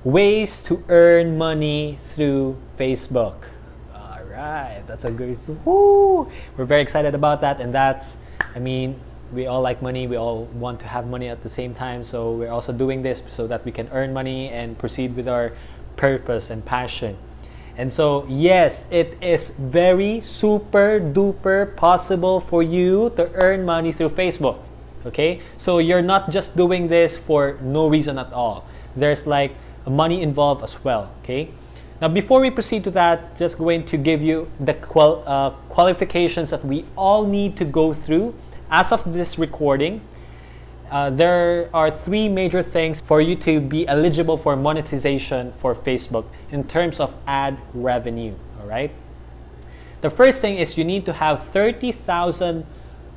ways to earn money through Facebook. All right, that's a good. Woo! We're very excited about that, and we all like money. We all want to have money at the same time. So we're also doing this so that we can earn money and proceed with our purpose and passion. And so, yes, it is very super duper possible for you to earn money through Facebook. Okay, so you're not just doing this for no reason at all. There's like money involved as well. Okay, now before we proceed to that, just going to give you the qualifications that we all need to go through as of this recording. There are three major things for you to be eligible for monetization for Facebook in terms of ad revenue. All right, the first thing is you need to have 30,000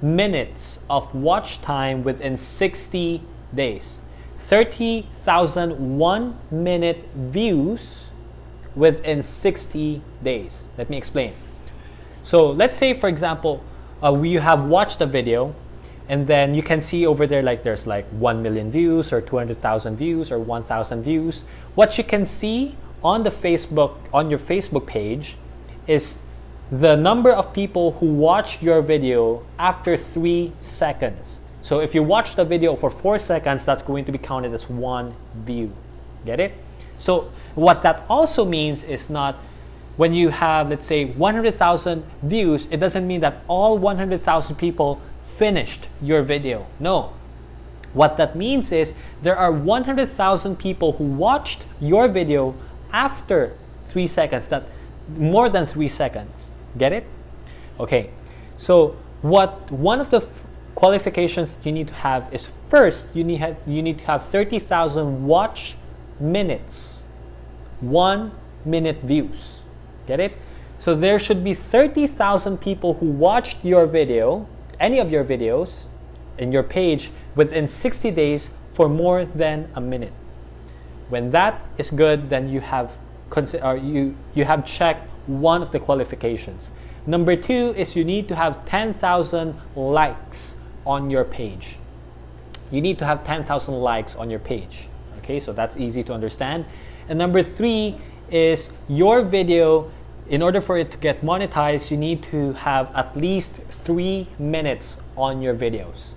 minutes of watch time within 60 days. 30,000 1-minute views within 60 days. Let me explain. So let's say, for example, you have watched a video, and then you can see over there like there's like 1 million views or 200,000 views or 1,000 views. What you can see on your Facebook page is the number of people who watched your video after 3 seconds. So if you watch the video for 4 seconds, that's going to be counted as 1 view. Get it? So what that also means is not when you have, let's say, 100,000 views, it doesn't mean that all 100,000 people finished your video. No. What that means is there are 100,000 people who watched your video after 3 seconds, that more than 3 seconds. Get it? Okay. So one of the qualifications that you need to have is, first you need to have 30,000 watch minutes, 1-minute views. Get it? So there should be 30,000 people who watched your video, any of your videos in your page within 60 days for more than a minute. When that is good, then you have checked one of the qualifications. Number 2 is you need to have 10,000 likes on your page. You need to have 10,000 likes on your page. Okay, so that's easy to understand. And number 3 is your video, in order for it to get monetized, you need to have at least 3 minutes on your videos.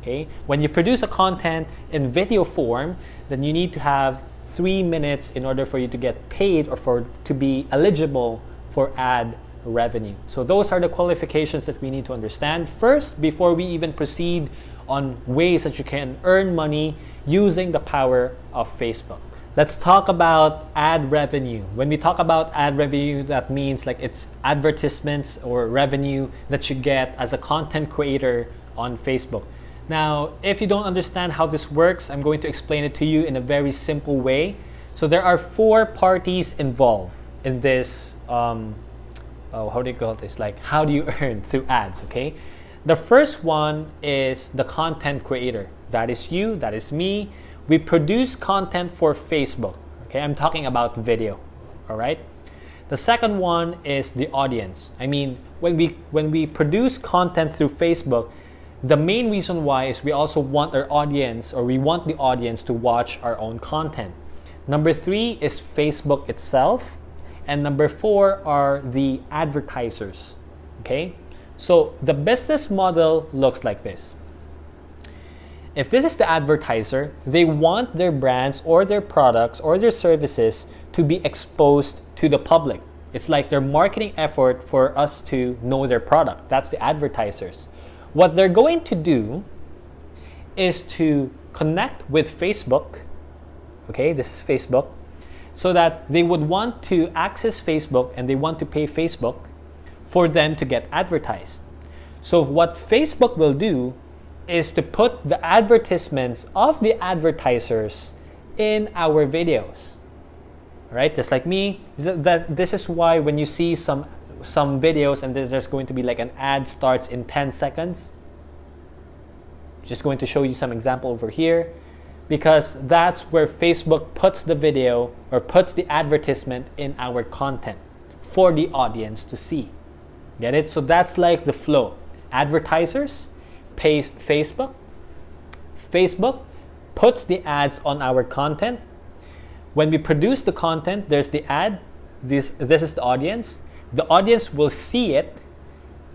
Okay, when you produce a content in video form, then you need to have 3 minutes in order for you to get paid or to be eligible for ad revenue. So those are the qualifications that we need to understand first before we even proceed on ways that you can earn money using the power of Facebook. Let's talk about ad revenue. When we talk about ad revenue, that means like it's advertisements or revenue that you get as a content creator on Facebook. Now, if you don't understand how this works, I'm going to explain it to you in a very simple way. So there are 4 parties involved in this, how do you call this? Like, how do you earn through ads, okay? The first one is the content creator. That is you, that is me. We produce content for Facebook, okay? I'm talking about video, all right? The second one is the audience. I mean, when we produce content through Facebook, the main reason why is we also want our audience, or we want the audience to watch our own content. Number 3 is Facebook itself. And number 4 are the advertisers, okay? So the business model looks like this. If this is the advertiser, they want their brands or their products or their services to be exposed to the public. It's like their marketing effort for us to know their product. That's the advertisers. What they're going to do is to connect with Facebook, okay, this is Facebook, so that they would want to access Facebook and they want to pay Facebook for them to get advertised. So what Facebook will do is to put the advertisements of the advertisers in our videos. All right, just like me, this is why when you see some videos and there's going to be like an ad starts in 10 seconds. Just going to show you some example over here, because that's where Facebook puts the video or puts the advertisement in our content for the audience to see. Get it? So that's like the flow. Advertisers pays Facebook. Facebook puts the ads on our content. When we produce the content, there's the ad, this is the audience. The audience will see it,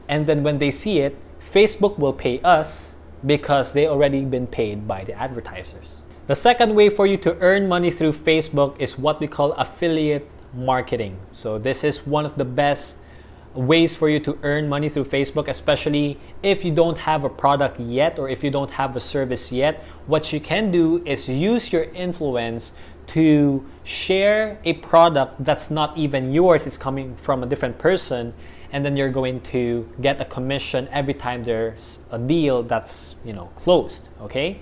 and then when they see it, Facebook will pay us because they already been paid by the advertisers. The second way for you to earn money through Facebook is what we call affiliate marketing. So this is one of the best ways for you to earn money through Facebook, especially if you don't have a product yet or if you don't have a service yet. What you can do is use your influence to share a product that's not even yours, it's coming from a different person, and then you're going to get a commission every time there's a deal that's, you know, closed. Okay,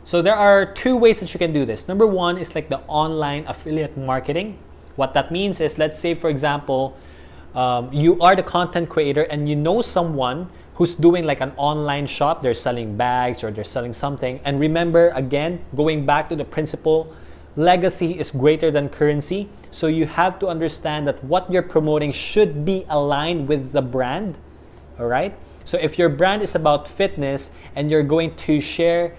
so there are two ways that you can do this. Number one is like the online affiliate marketing. What that means is, let's say for example, you are the content creator and you know someone who's doing like an online shop, they're selling bags or they're selling something. And remember, again, going back to the principle, legacy is greater than currency. So you have to understand that what you're promoting should be aligned with the brand. All right. So if your brand is about fitness and you're going to share,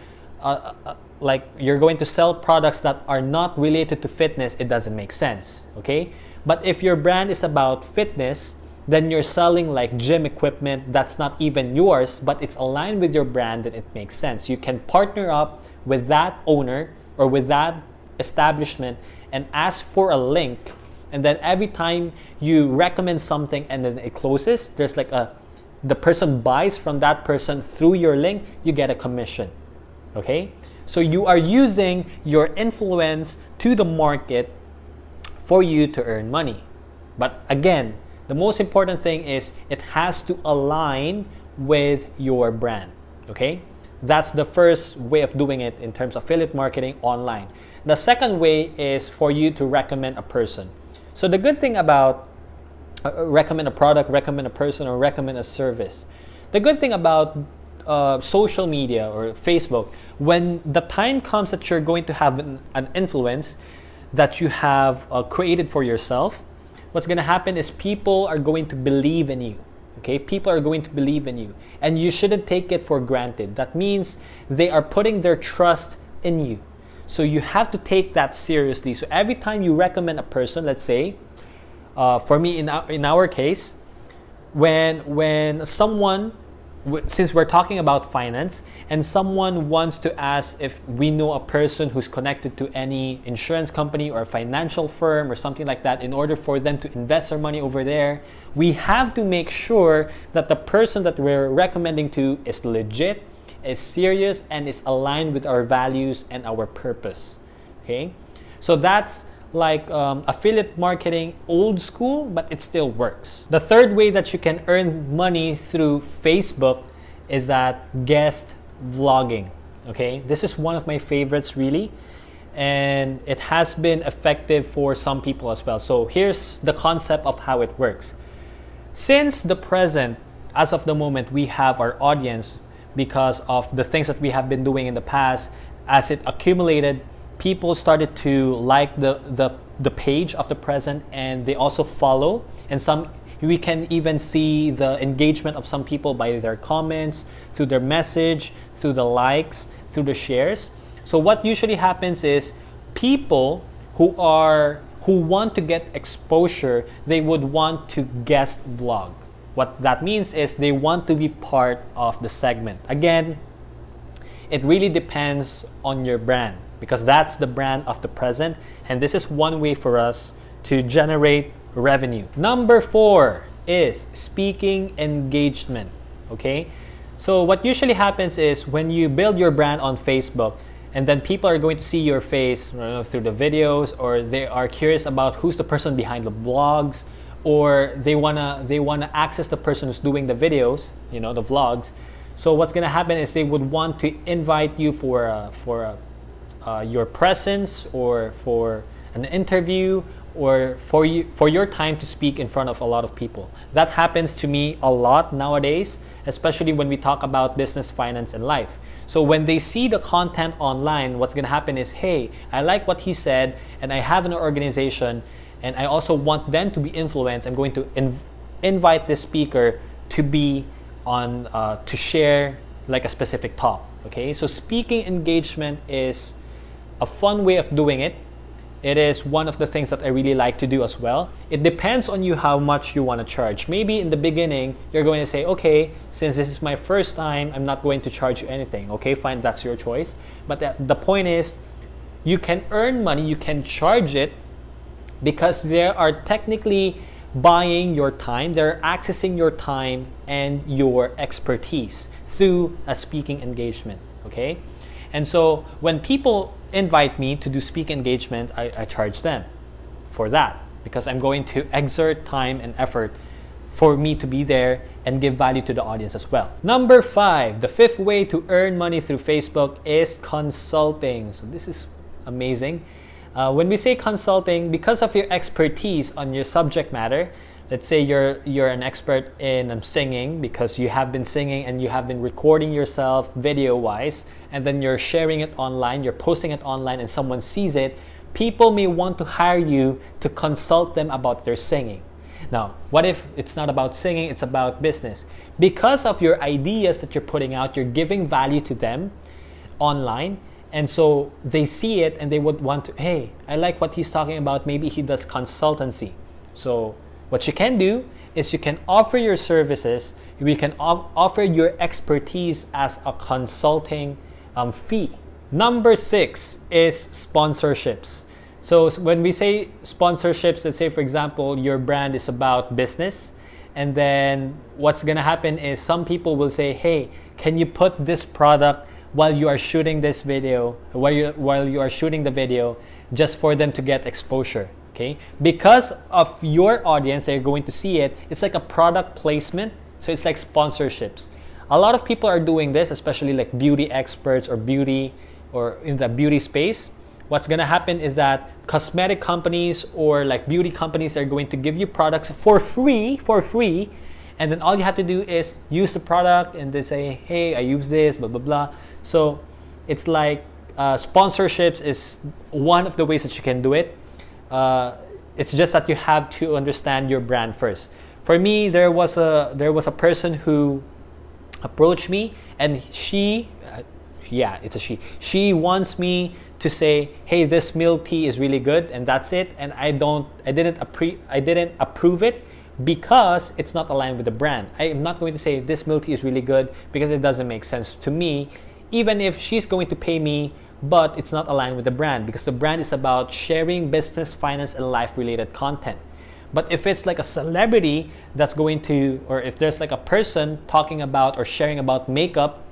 like you're going to sell products that are not related to fitness, it doesn't make sense. Okay. But if your brand is about fitness, then you're selling like gym equipment that's not even yours, but it's aligned with your brand, then it makes sense. You can partner up with that owner or with that establishment and ask for a link, and then every time you recommend something and then it closes, there's like the person buys from that person through your link, you get a commission. Okay, so you are using your influence to the market for you to earn money. But again, the most important thing is it has to align with your brand. Okay, that's the first way of doing it in terms of affiliate marketing online. The second way is for you to recommend a person. So the good thing about recommend a product, recommend a person, or recommend a service. The good thing about social media or Facebook, when the time comes that you're going to have an influence that you have created for yourself, what's going to happen is people are going to believe in you. Okay, people are going to believe in you, and you shouldn't take it for granted. That means they are putting their trust in you. So you have to take that seriously. So every time you recommend a person, let's say, for me in our case, when someone, since we're talking about finance, and someone wants to ask if we know a person who's connected to any insurance company or financial firm or something like that, in order for them to invest their money over there, we have to make sure that the person that we're recommending to is legit, is serious, and is aligned with our values and our purpose. Okay, so that's like affiliate marketing, old school, but it still works. The third way that you can earn money through Facebook is that guest vlogging. Okay, this is one of my favorites really, and it has been effective for some people as well. So here's the concept of how it works. Since the present, as of the moment, we have our audience because of the things that we have been doing in the past. As it accumulated, people started to like the page of the present, and they also follow, and we can even see the engagement of some people by their comments, through their message, through the likes, through the shares. So what usually happens is people who want to get exposure, they would want to guest vlog. What that means is they want to be part of the segment. Again, it really depends on your brand, because that's the brand of the present, and this is one way for us to generate revenue. Number 4 is speaking engagement. Okay, so what usually happens is when you build your brand on Facebook, and then people are going to see your face, you know, through the videos, or they are curious about who's the person behind the vlogs, or they wanna access the person who's doing the videos, you know, the vlogs. So what's gonna happen is they would want to invite you for your presence, or for an interview, or for your time to speak in front of a lot of people. That happens to me a lot nowadays, especially when we talk about business, finance, and life. So when they see the content online, what's gonna happen is, hey, I like what he said, and I have an organization, and I also want them to be influenced. I'm going to invite this speaker to be on to share like a specific talk. Okay, so speaking engagement is a fun way of doing it. It is one of the things that I really like to do as well. It depends on you how much you want to charge. Maybe in the beginning, you're going to say, okay, since this is my first time, I'm not going to charge you anything. Okay, fine, that's your choice. But the point is, you can earn money, you can charge it, because they are technically buying your time, they're accessing your time and your expertise through a speaking engagement, okay? And so when people invite me to do speaking engagement, I charge them for that, because I'm going to exert time and effort for me to be there and give value to the audience as well. Number 5, the 5th way to earn money through Facebook is consulting. So this is amazing. When we say consulting, because of your expertise on your subject matter, let's say you're an expert in singing, because you have been singing and you have been recording yourself video-wise, and then you're sharing it online, you're posting it online, and someone sees it, people may want to hire you to consult them about their singing. Now, what if it's not about singing, it's about business? Because of your ideas that you're putting out, you're giving value to them online, and so they see it and they would want to, hey, I like what he's talking about, maybe he does consultancy. So what you can do is you can offer your services, you can offer your expertise as a consulting fee. Number 6 is sponsorships. So when we say sponsorships, let's say for example, your brand is about business, and then what's gonna happen is some people will say, hey, can you put this product while you are shooting this video, while you are shooting the video, just for them to get exposure, okay? Because of your audience, they're going to see it. It's like a product placement, so it's like sponsorships. A lot of people are doing this, especially like beauty experts or in the beauty space. What's gonna happen is that cosmetic companies or like beauty companies are going to give you products for free, and then all you have to do is use the product and they say, hey, I use this, blah, blah, blah. So it's like sponsorships is one of the ways that you can do it. It's just that you have to understand your brand first. For me, there was a person who approached me, and she wants me to say, hey, this milk tea is really good, and that's it. And I didn't approve it, because it's not aligned with the brand. I am not going to say this milk tea is really good, because it doesn't make sense to me, even if she's going to pay me, but it's not aligned with the brand, because the brand is about sharing business, finance, and life-related content. But if it's like a celebrity that's going to, or if there's like a person talking about or sharing about makeup,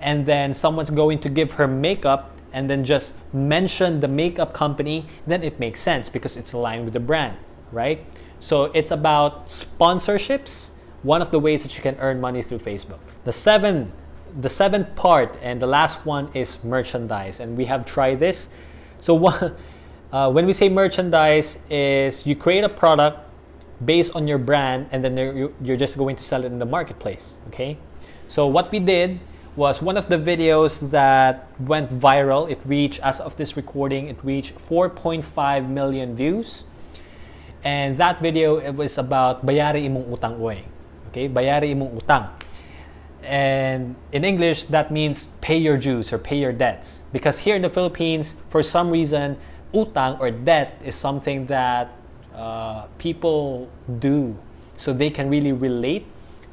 and then someone's going to give her makeup and then just mention the makeup company, then it makes sense because it's aligned with the brand, right? So it's about sponsorships, one of the ways that you can earn money through Facebook. The seventh part and the last one is merchandise, and we have tried this. So when we say merchandise, is you create a product based on your brand, and then you're just going to sell it in the marketplace, okay? So what we did was, one of the videos that went viral, it reached, as of this recording, it reached 4.5 million views. And that video, it was about bayari imong utang oy. Okay, bayari imong utang. And in English, that means pay your dues or pay your debts. Because here in the Philippines, for some reason, utang or debt is something that people do. So they can really relate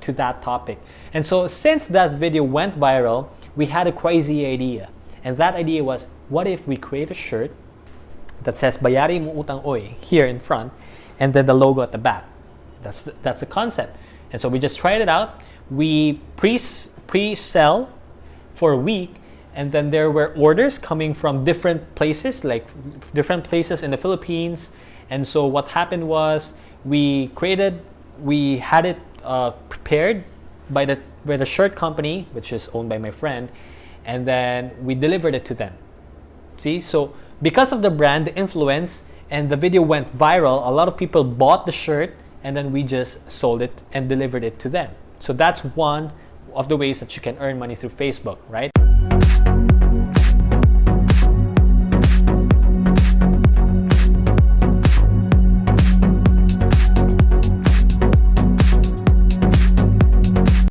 to that topic. And so since that video went viral, we had a crazy idea. And that idea was, what if we create a shirt that says bayari mo utang oy here in front, and then the logo at the back? That's the concept. And so we just tried it out. We pre-sell for a week, and then there were orders coming from different places, like different places in the Philippines. And so what happened was, we had it prepared by the shirt company, which is owned by my friend, and then we delivered it to them. See, so because of the brand, the influence, and the video went viral, a lot of people bought the shirt, and then we just sold it and delivered it to them. So that's one of the ways that you can earn money through Facebook, right?